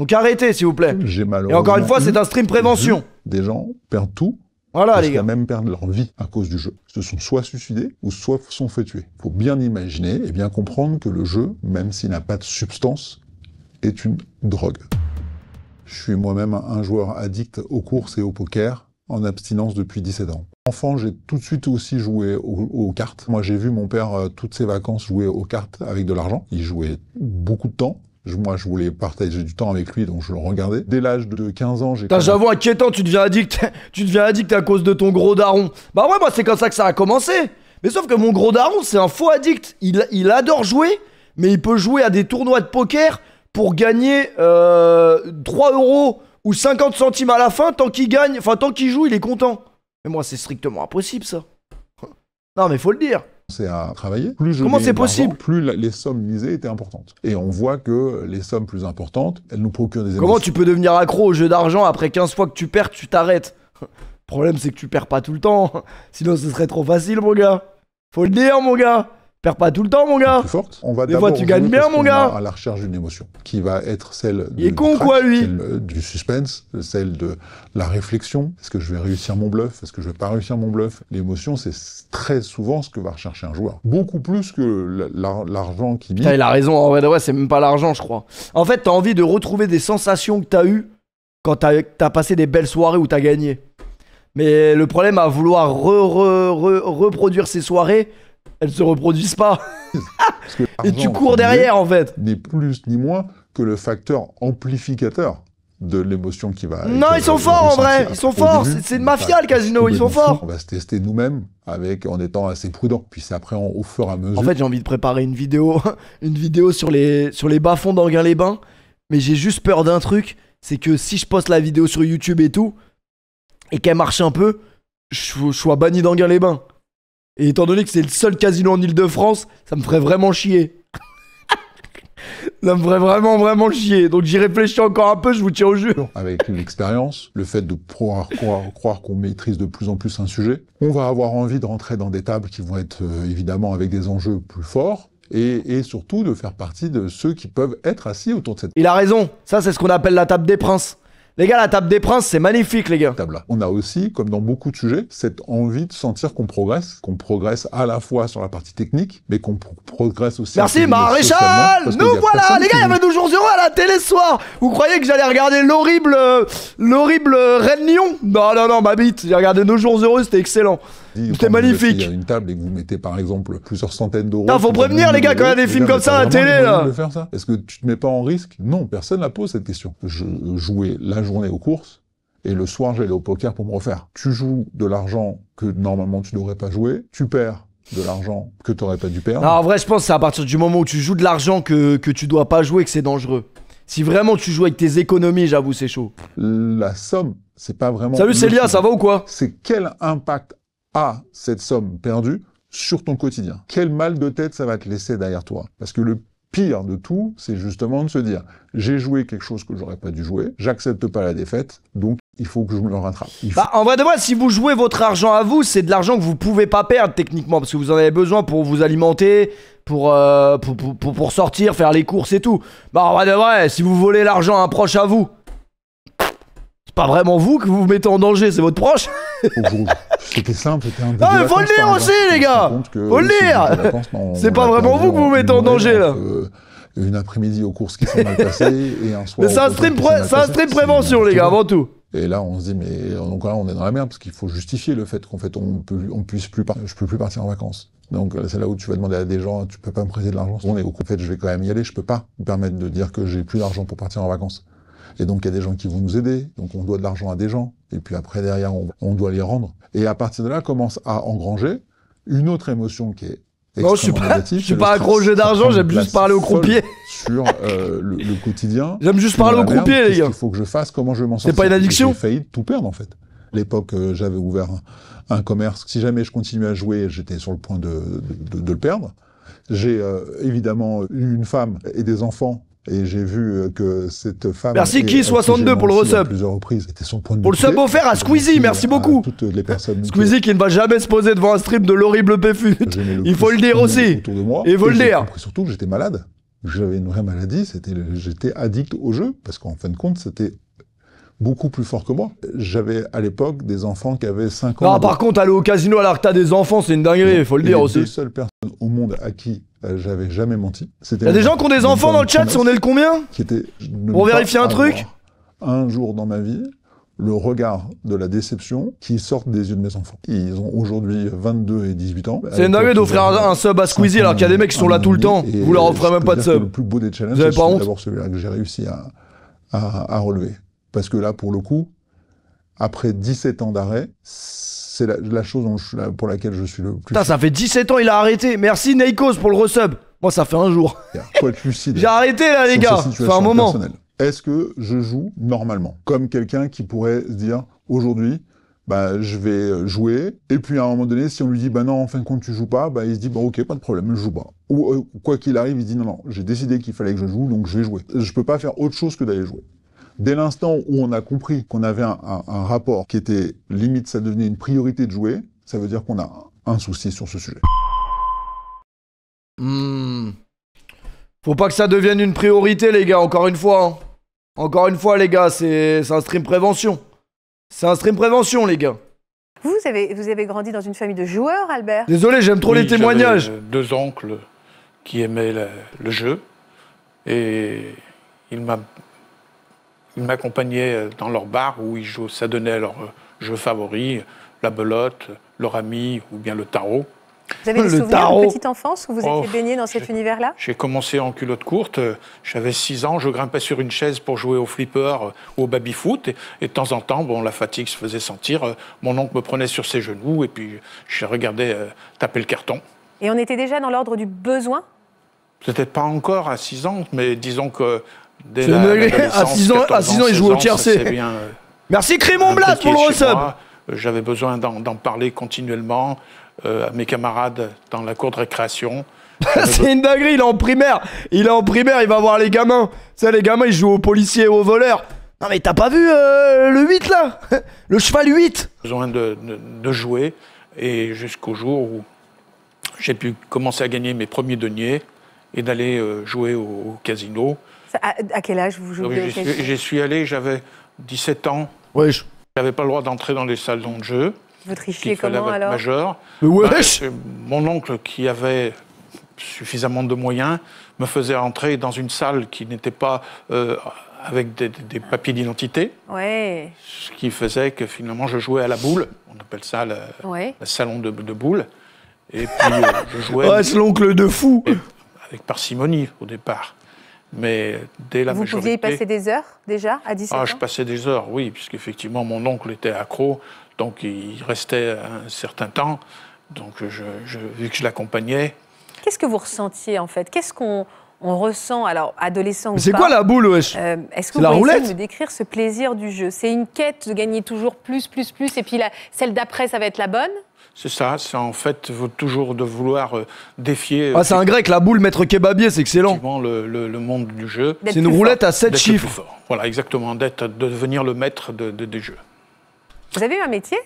Donc arrêtez, s'il vous plaît. J'ai Et malheureusement encore une fois, c'est un stream prévention. vu des gens perdent tout, Voilà, les jusqu'à gars. même perdre leur vie à cause du jeu. Ils se sont soit suicidés ou soit se sont fait tuer. Faut bien imaginer et bien comprendre que le jeu, même s'il n'a pas de substance, est une drogue. Je suis moi-même un joueur addict aux courses et au poker, en abstinence depuis 17 ans. Enfant, j'ai tout de suite aussi joué aux cartes. Moi, j'ai vu mon père toutes ses vacances jouer aux cartes avec de l'argent. Il jouait beaucoup de temps. Moi, je voulais partager du temps avec lui, donc je le regardais. Dès l'âge de 15 ans, j'ai... Putain, j'avoue, inquiétant, tu deviens addict. Tu deviens addict à cause de ton gros daron. Bah ouais, moi, c'est comme ça que ça a commencé. Mais sauf que mon gros daron, c'est un faux addict. Il adore jouer, mais il peut jouer à des tournois de poker pour gagner 3 euros ou 50 centimes à la fin. Tant qu'il gagne, enfin, tant qu'il joue, il est content. Mais moi, c'est strictement impossible, ça. Non, mais faut le dire. C'est à travailler. Plus je Comment gagnais c'est d'argent, possible? plus les sommes misées étaient importantes. Et on voit que les sommes plus importantes, elles nous procurent des Comment émotions. tu peux devenir accro au jeu d'argent après 15 fois que tu perds, tu t'arrêtes? Le problème, c'est que tu perds pas tout le temps. Sinon, ce serait trop facile, mon gars. Faut le dire, mon gars. Perds pas tout le temps, mon gars. Plus forte. On va Des fois, d'abord tu gagnes jouer bien, parce mon qu'on gars. va à la recherche d'une émotion, qui va être celle Il est du con, crack, quoi, lui. celle du suspense, celle de la réflexion. Est-ce que je vais réussir mon bluff? Est-ce que je vais pas réussir mon bluff? L'émotion, c'est très souvent ce que va rechercher un joueur. Beaucoup plus que l'argent qui Putain, il a raison. En vrai, c'est même pas l'argent, je crois. En fait, t'as envie de retrouver des sensations que t'as eues quand t'as passé des belles soirées où t'as gagné. Mais le problème à vouloir reproduire ces soirées, elles se reproduisent pas. Parce que Et tu l'argent cours accumulé derrière, en fait. n'est plus ni moins que le facteur amplificateur de l'émotion qui va... Non, ils sont forts, en vrai. Ils sont forts. C'est une mafia, le casino. Ils sont forts. On va se tester nous-mêmes en étant assez prudent. Puis c'est après, au fur et à mesure... En fait, j'ai envie de préparer une vidéo, sur les bas-fonds d'Anguin-les-Bains. Mais j'ai juste peur d'un truc. C'est que si je poste la vidéo sur YouTube et tout, et qu'elle marche un peu, je sois banni d'Anguin-les-Bains. Et étant donné que c'est le seul casino en Ile-de-France, ça me ferait vraiment chier. Ça me ferait vraiment chier. Donc j'y réfléchis encore un peu, je vous tiens au jeu. Avec l'expérience, le fait de pouvoir croire qu'on maîtrise de plus en plus un sujet, on va avoir envie de rentrer dans des tables qui vont être évidemment avec des enjeux plus forts, et surtout de faire partie de ceux qui peuvent être assis autour de cette Il a raison, ça c'est ce qu'on appelle la table des princes. Les gars, la table des princes, c'est magnifique, les gars. table-là. On a aussi, comme dans beaucoup de sujets, cette envie de sentir qu'on progresse à la fois sur la partie technique, mais qu'on progresse aussi... Merci Maréchal. Nous voilà, les gars, il y avait 2 jours 0 à la télé ce soir. Vous croyez que j'allais regarder l'horrible Rennes-Lyon? Non, ma bite, j'ai regardé 2 jours 0, c'était excellent. C'était magnifique. Il y a une table et que vous mettez par exemple plusieurs centaines d'euros. Faut prévenir les gars quand il y a des films comme ça à la télé là. Est-ce que tu te mets pas en risque? Non, personne ne la pose cette question. Je jouais la journée aux courses et le soir j'allais au poker pour me refaire. Tu joues de l'argent que normalement tu n'aurais pas joué, tu perds de l'argent que tu n'aurais pas dû perdre. Non, en vrai, je pense que c'est à partir du moment où tu joues de l'argent que tu dois pas jouer que c'est dangereux. Si vraiment tu joues avec tes économies, j'avoue, c'est chaud. La somme, c'est pas vraiment... Salut Célia, ça va ou quoi? C'est quel impact a cette somme perdue sur ton quotidien? Quel mal de tête ça va te laisser derrière toi? Parce que le pire de tout, c'est justement de se dire j'ai joué quelque chose que j'aurais pas dû jouer, j'accepte pas la défaite, donc il faut que je me le rattrape. En vrai de vrai, si vous jouez votre argent à vous, c'est de l'argent que vous pouvez pas perdre techniquement, parce que vous en avez besoin pour vous alimenter, pour sortir, faire les courses et tout. En vrai de vrai, si vous volez l'argent à un proche à vous, c'est pas vraiment vous que vous vous mettez en danger, c'est votre proche. C'était simple, c'était un... Non mais faut le dire aussi les gars. Faut le dire. C'est pas vraiment vous que vous vous mettez en danger là. Une après-midi aux courses qui s'est mal passées et un soir... Mais c'est un stream prévention les gars, avant tout. Et là on se dit mais donc là on est dans la merde parce qu'il faut justifier le fait qu'en fait je peux plus partir en vacances. Donc c'est là où tu vas demander à des gens, tu peux pas me prêter de l'argent. On est au coup, en fait je vais quand même y aller, je peux pas me permettre de dire que j'ai plus d'argent pour partir en vacances. Et donc, il y a des gens qui vont nous aider. Donc, on doit de l'argent à des gens. Et puis après, derrière, on doit les rendre. Et à partir de là, commence à engranger une autre émotion qui est extrêmement négative. Je suis pas accro au jeu d'argent, j'aime juste parler au croupier. Sur le quotidien. J'aime juste parler au croupier, les gars. Qu'est-ce qu'il faut que je fasse? Comment je vais m'en sortir? C'est pas une addiction? J'ai failli tout perdre, en fait. À l'époque, j'avais ouvert un commerce. Si jamais je continuais à jouer, j'étais sur le point de le perdre. J'ai évidemment eu une femme et des enfants. Et j'ai vu que cette femme... Merci Ki62 pour le resub. Plusieurs reprises, était sur le point de pour le sub offert à Squeezie, merci beaucoup. Toutes les personnes Squeezie qui ne va jamais se poser devant un stream de l'horrible Péfut. Il faut le dire aussi. Autour de moi. Il faut le dire. Surtout que j'étais malade. J'avais une vraie maladie, j'étais addict au jeu, parce qu'en fin de compte, c'était beaucoup plus fort que moi. J'avais à l'époque des enfants qui avaient 5 ans. Non, par contre, aller au casino alors que t'as des enfants, c'est une dinguerie, il faut le dire aussi. Les deux seules personnes au monde à qui j'avais jamais menti. Il y a des gens qui ont des enfants dans le chat, si on est le combien? Pour vérifier un truc? Un jour dans ma vie, le regard de la déception qui sortent des yeux de mes enfants. Ils ont aujourd'hui 22 et 18 ans. C'est une dinguerie d'offrir un sub à Squeezie alors qu'il y a des mecs qui sont là tout le temps. Vous leur offrez même pas de sub. Le plus beau des challenges, c'est d'abord celui-là que j'ai réussi à relever. Parce que là, pour le coup, après 17 ans d'arrêt, c'est la chose pour laquelle je suis le plus... Putain, ça fait 17 ans, il a arrêté. Merci Neikos pour le resub. Moi, ça fait un jour. Faut être lucide. J'ai arrêté là, les gars. Ça fait un moment. Est-ce que je joue normalement? Comme quelqu'un qui pourrait se dire, aujourd'hui, bah, je vais jouer, et puis à un moment donné, si on lui dit, bah non, en fin de compte, tu joues pas, bah il se dit, bah ok, pas de problème, je joue pas. Ou quoi qu'il arrive, il se dit, non, non, j'ai décidé qu'il fallait que je joue, donc je vais jouer. Je peux pas faire autre chose que d'aller jouer. Dès l'instant où on a compris qu'on avait un rapport qui était limite, ça devenait une priorité de jouer, ça veut dire qu'on a un souci sur ce sujet. Faut pas que ça devienne une priorité, les gars, encore une fois. Hein. Encore une fois, les gars, c'est un stream prévention. C'est un stream prévention, les gars. Vous avez grandi dans une famille de joueurs, Albert? Désolé, j'aime trop les témoignages. J'avais deux oncles qui aimaient le jeu. Et ils m'accompagnaient dans leur bar où ils jouaient, ça donnait leur jeu favori, la belote, le rami ou bien le tarot. Vous avez des souvenirs de petite enfance où vous étiez baigné dans cet univers-là? J'ai commencé en culotte courte, j'avais 6 ans, je grimpais sur une chaise pour jouer au flipper ou au baby-foot, et de temps en temps, bon, la fatigue se faisait sentir, mon oncle me prenait sur ses genoux, et puis je regardais taper le carton. Et on était déjà dans l'ordre du besoin? Peut-être pas encore à 6 ans, mais disons que dès à 6 ans, il joue au tiercé. Merci Crémon Blas pour le resub. J'avais besoin d'en parler continuellement à mes camarades dans la cour de récréation. C'est une dinguerie, il est en primaire. Il va voir les gamins. Tu sais, les gamins, ils jouent aux policiers et aux voleurs. Non mais t'as pas vu le 8 là? Le cheval 8. Besoin de jouer, et jusqu'au jour où j'ai pu commencer à gagner mes premiers deniers et d'aller jouer au casino. À quel âge vous jouez au casino? J'y suis allé, j'avais 17 ans. Ouais. J'avais pas le droit d'entrer dans les salons de jeu. Vous trichiez comment alors? Majeur. Wesh. Mon oncle, qui avait suffisamment de moyens, me faisait entrer dans une salle qui n'était pas avec des papiers d'identité. Ouais. Ce qui faisait que finalement je jouais à la boule. On appelle ça le salon de boule. Et puis je jouais. Ouais, c'est l'oncle de fou. Avec parcimonie au départ. Mais dès la majorité... Vous pouviez y passer des heures, déjà, à 17 ans? Je passais des heures, oui, puisqu'effectivement, mon oncle était accro, donc il restait un certain temps. Donc, vu que je l'accompagnais... Qu'est-ce que vous ressentiez, en fait? Qu'est-ce qu'on ressent, alors, adolescent ou pas? C'est quoi la boule, wesh? Est-ce que vous pouvez essayer de me décrire ce plaisir du jeu? C'est une quête de gagner toujours plus, et puis celle d'après, ça va être la bonne? C'est ça, c'est en fait toujours de vouloir défier... c'est un grec, la boule, maître kebabier, c'est excellent. Le monde du jeu. C'est une roulette à 7 chiffres. Voilà, exactement, de devenir le maître des jeux. Vous avez eu un métier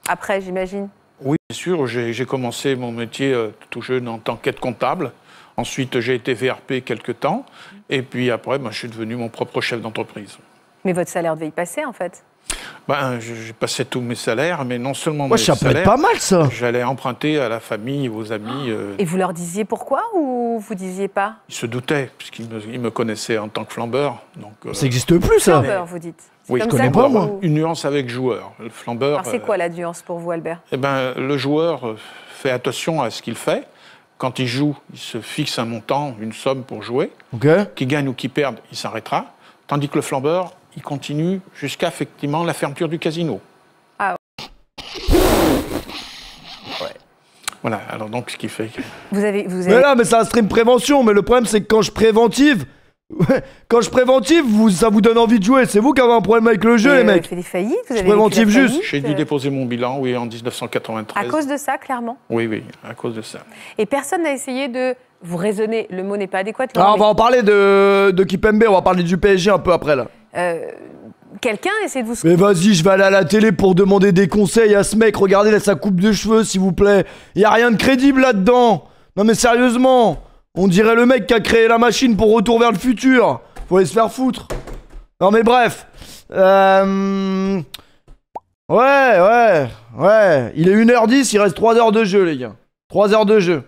après, j'imagine? Oui, bien sûr, j'ai commencé mon métier tout jeune en tant qu'aide comptable. Ensuite, j'ai été VRP quelques temps, et puis après, je suis devenu mon propre chef d'entreprise. Mais votre salaire devait y passer, en fait? J'ai passé tous mes salaires, mais non seulement mes salaires. Ça peut être pas mal, ça. J'allais emprunter à la famille, aux amis. Et vous leur disiez pourquoi, ou vous disiez pas? Ils se doutaient, puisqu'ils me connaissaient en tant que flambeur. Ça n'existe plus, ça. Flambeur, vous dites? Oui, je connais pas, moi. Une nuance avec joueur. Le flambeur... Alors c'est quoi la nuance pour vous, Albert? Le joueur fait attention à ce qu'il fait. Quand il joue, il se fixe un montant, une somme pour jouer. Qu'il gagne ou qu'il perde, il s'arrêtera. Tandis que le flambeur, il continue jusqu'à effectivement la fermeture du casino. Ah ouais. Voilà, alors donc ce qui fait que... Vous avez... Mais là, mais c'est un stream prévention, mais le problème c'est que quand je préventive, ça vous donne envie de jouer. C'est vous qui avez un problème avec le jeu, les mecs. Vous avez fait des faillites, vous avez préventive juste. J'ai dû déposer mon bilan, oui, en 1993. À cause de ça, clairement? Oui, à cause de ça. Et personne n'a essayé de vous raisonner, le mot n'est pas adéquat. On va en parler de Kipembe, on va parler du PSG un peu après, là. Quelqu'un essaie de vous... Mais vas-y, je vais aller à la télé pour demander des conseils à ce mec. Regardez là, sa coupe de cheveux, s'il vous plaît. Y a rien de crédible là-dedans. Non mais sérieusement. On dirait le mec qui a créé la machine pour Retour vers le futur. Faut aller se faire foutre. Non mais bref. Ouais. Il est 1h10, il reste 3 heures de jeu, les gars. 3 heures de jeu.